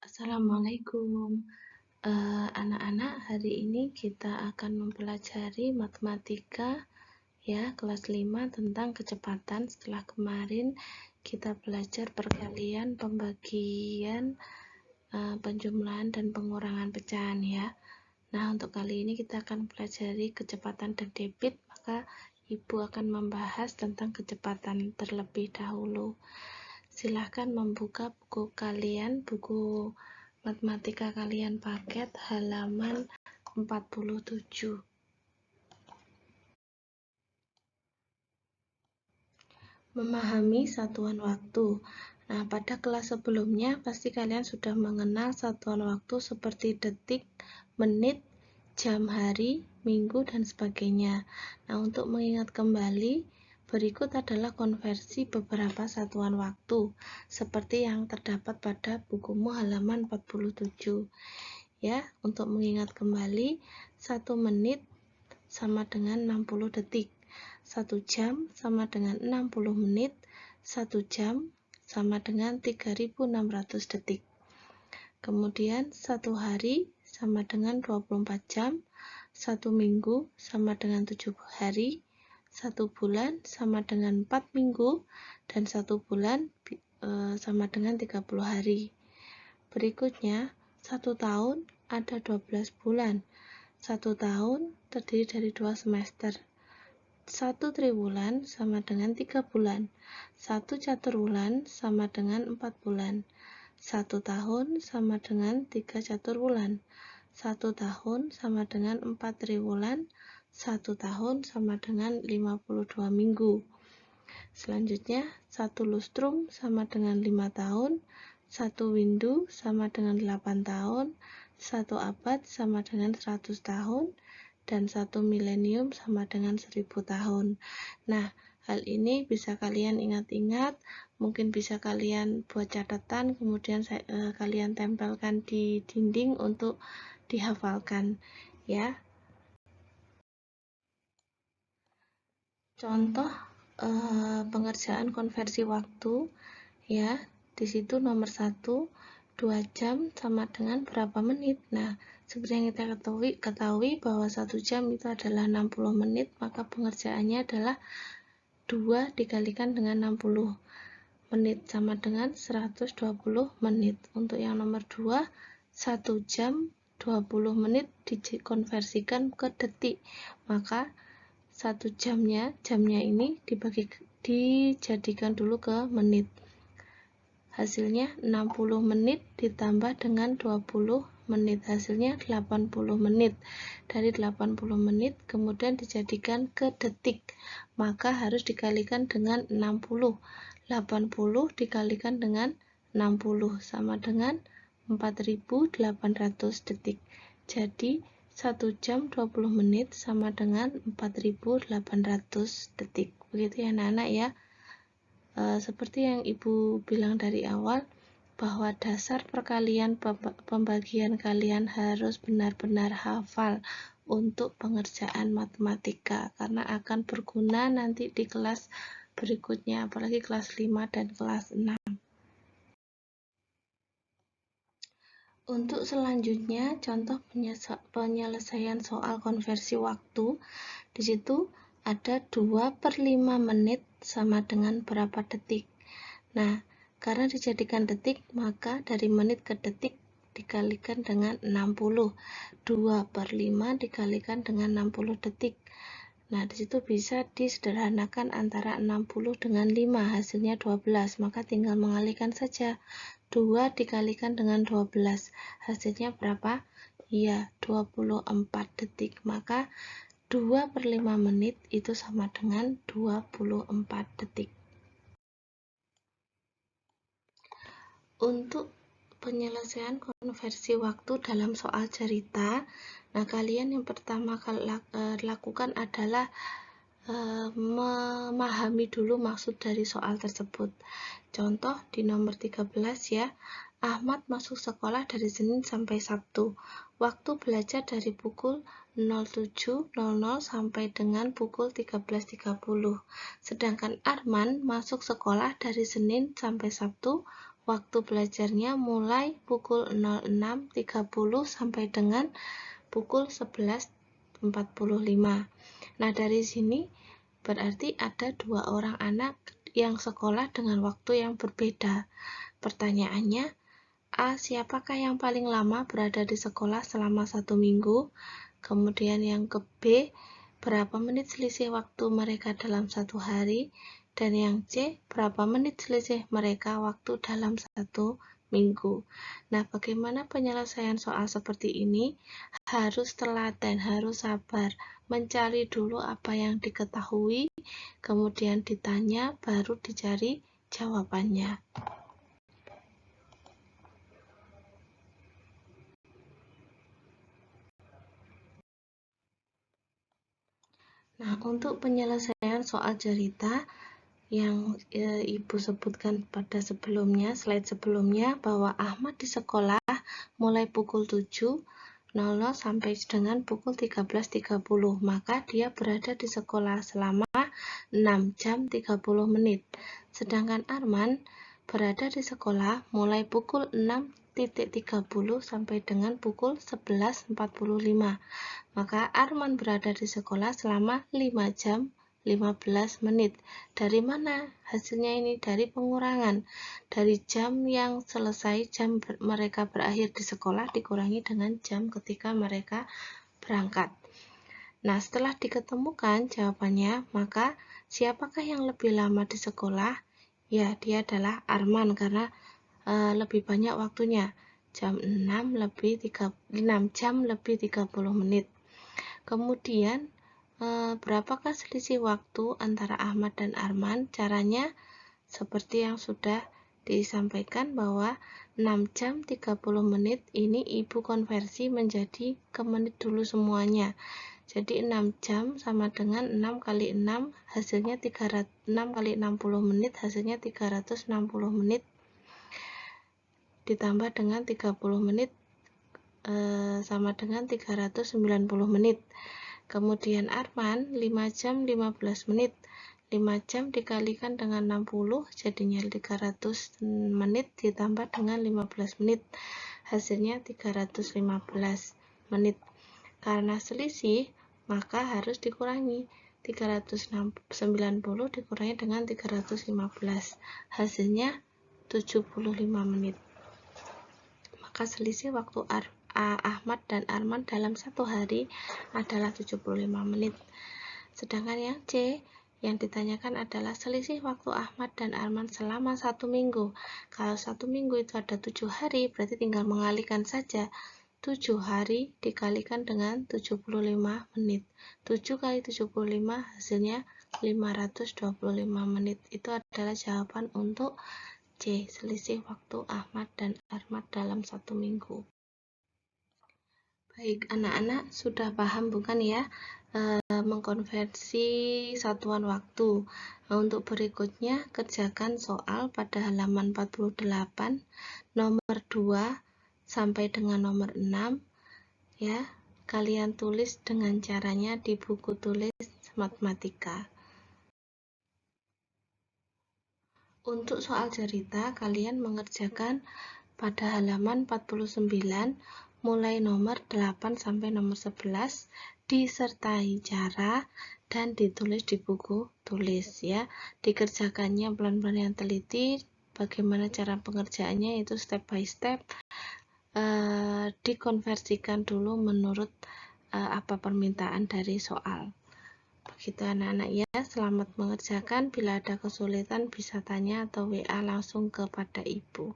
Assalamualaikum. Anak-anak, hari ini kita akan mempelajari matematika ya, kelas 5 tentang kecepatan. Setelah kemarin kita belajar perkalian, pembagian, penjumlahan dan pengurangan pecahan ya. Nah, untuk kali ini kita akan pelajari kecepatan dan debit, maka Ibu akan membahas tentang kecepatan terlebih dahulu. Silahkan membuka buku kalian, buku matematika kalian paket halaman 47. Memahami satuan waktu. Nah, pada kelas sebelumnya pasti kalian sudah mengenal satuan waktu seperti detik, menit, jam, hari, minggu, dan sebagainya. Nah, untuk mengingat kembali, berikut adalah konversi beberapa satuan waktu, seperti yang terdapat pada bukumu halaman 47. Ya, untuk mengingat kembali, 1 menit sama dengan 60 detik. 1 jam sama dengan 60 menit, 1 jam sama dengan 3600 detik. Kemudian 1 hari sama dengan 24 jam, 1 minggu sama dengan 7 hari, 1 bulan sama dengan 4 minggu, dan 1 bulan sama dengan 30 hari. Berikutnya, 1 tahun ada 12 bulan. 1 tahun terdiri dari 2 semester. 1 triwulan sama dengan 3 bulan. 1 caturwulan sama dengan 4 bulan. 1 tahun sama dengan 3 caturwulan. 1 tahun sama dengan 4 triwulan. 1 tahun sama dengan 52 minggu. Selanjutnya, 1 lustrum sama dengan 5 tahun. 1 windu sama dengan 8 tahun. 1 abad sama dengan 100 tahun. Dan 1 milenium sama dengan 1000 tahun. Nah, hal ini bisa kalian ingat-ingat, mungkin bisa kalian buat catatan, kemudian kalian tempelkan di dinding untuk dihafalkan ya. Contoh pengerjaan konversi waktu ya. Di situ nomor 1, 2 jam sama dengan berapa menit. Nah, seperti yang kita ketahui bahwa 1 jam itu adalah 60 menit, maka pengerjaannya adalah 2 dikalikan dengan 60 menit sama dengan 120 menit. Untuk yang nomor 2, 1 jam 20 menit dikonversikan ke detik, maka 1 jamnya ini dijadikan dulu ke menit. Hasilnya 60 menit ditambah dengan 20 menit, hasilnya 80 menit. Dari 80 menit kemudian dijadikan ke detik, maka harus dikalikan dengan 60. 80 dikalikan dengan 60 sama dengan 4800 detik. Jadi 1 jam 20 menit sama dengan 4800 detik. Begitu ya anak-anak ya. Seperti yang Ibu bilang dari awal, bahwa dasar perkalian pembagian kalian harus benar-benar hafal untuk pengerjaan matematika, karena akan berguna nanti di kelas berikutnya, apalagi kelas 5 dan kelas 6. Untuk selanjutnya, contoh penyelesaian soal konversi waktu. Di situ ada 2/5 menit sama dengan berapa detik. Nah, karena dijadikan detik, maka dari menit ke detik dikalikan dengan 60. 2/5 dikalikan dengan 60 detik. Nah, disitu bisa disederhanakan antara 60 dengan 5, hasilnya 12. Maka tinggal mengalihkan saja. 2 dikalikan dengan 12, hasilnya berapa? Iya, 24 detik. Maka 2/5 menit itu sama dengan 24 detik. Untuk penyelesaian konversi waktu dalam soal cerita, nah kalian yang pertama lakukan adalah memahami dulu maksud dari soal tersebut. Contoh di nomor 13 ya, Ahmad masuk sekolah dari Senin sampai Sabtu. Waktu belajar dari pukul 07.00 sampai dengan pukul 13.30. Sedangkan Arman masuk sekolah dari Senin sampai Sabtu. waktu belajarnya mulai pukul 06.30 sampai dengan pukul 11.45. Nah, dari sini berarti ada 2 orang anak yang sekolah dengan waktu yang berbeda. Pertanyaannya, A. Siapakah yang paling lama berada di sekolah selama 1 minggu? Kemudian yang ke B, berapa menit selisih waktu mereka dalam 1 hari? Dan yang C, berapa menit selisih mereka waktu dalam 1 minggu? Nah, bagaimana penyelesaian soal seperti ini? Harus telaten, harus sabar, mencari dulu apa yang diketahui, kemudian ditanya, baru dicari jawabannya. Nah, untuk penyelesaian soal cerita yang Ibu sebutkan pada sebelumnya, slide sebelumnya, bahwa Ahmad di sekolah mulai pukul 7.00 sampai dengan pukul 13.30, maka dia berada di sekolah selama 6 jam 30 menit. Sedangkan Arman berada di sekolah mulai pukul 6.30 sampai dengan pukul 11.45. Maka Arman berada di sekolah selama 5 jam 15 menit. Dari mana hasilnya ini? Dari pengurangan. Dari jam yang selesai, jam mereka berakhir di sekolah dikurangi dengan jam ketika mereka berangkat. Nah, setelah diketemukan jawabannya, maka siapakah yang lebih lama di sekolah? Ya, dia adalah Arman karena lebih banyak waktunya. Jam 6 jam lebih 30 menit. Kemudian, berapakah selisih waktu antara Ahmad dan Arman? Caranya seperti yang sudah disampaikan bahwa 6 jam 30 menit ini Ibu konversi menjadi ke menit dulu semuanya. Jadi 6 jam sama dengan 6 kali 6 hasilnya 6 kali 60 menit hasilnya 360 menit ditambah dengan 30 menit sama dengan 390 menit. Kemudian Arman 5 jam 15 menit. 5 jam dikalikan dengan 60 jadinya 300 menit ditambah dengan 15 menit. Hasilnya 315 menit. Karena selisih, maka harus dikurangi. 390 dikurangi dengan 315. Hasilnya 75 menit. Maka selisih waktu Ahmad dan Arman dalam 1 hari adalah 75 menit. Sedangkan yang C, yang ditanyakan adalah selisih waktu Ahmad dan Arman selama 1 minggu. Kalau 1 minggu itu ada 7 hari, berarti tinggal mengalihkan saja. 7 hari dikalikan dengan 75 menit. 7 kali 75 hasilnya 525 menit. Itu adalah jawaban untuk C, selisih waktu Ahmad dan Arman dalam 1 minggu. Baik, anak-anak sudah paham bukan ya mengkonversi satuan waktu. Nah, untuk berikutnya kerjakan soal pada halaman 48 nomor 2 sampai dengan nomor 6 ya. Kalian tulis dengan caranya di buku tulis matematika. Untuk soal cerita kalian mengerjakan pada halaman 49 mulai nomor 8 sampai nomor 11 disertai cara dan ditulis di buku tulis ya. Dikerjakannya pelan-pelan yang teliti, bagaimana cara pengerjaannya itu step by step, dikonversikan dulu menurut apa permintaan dari soal. Begitu anak-anak ya, selamat mengerjakan. Bila ada kesulitan bisa tanya atau WA langsung kepada Ibu.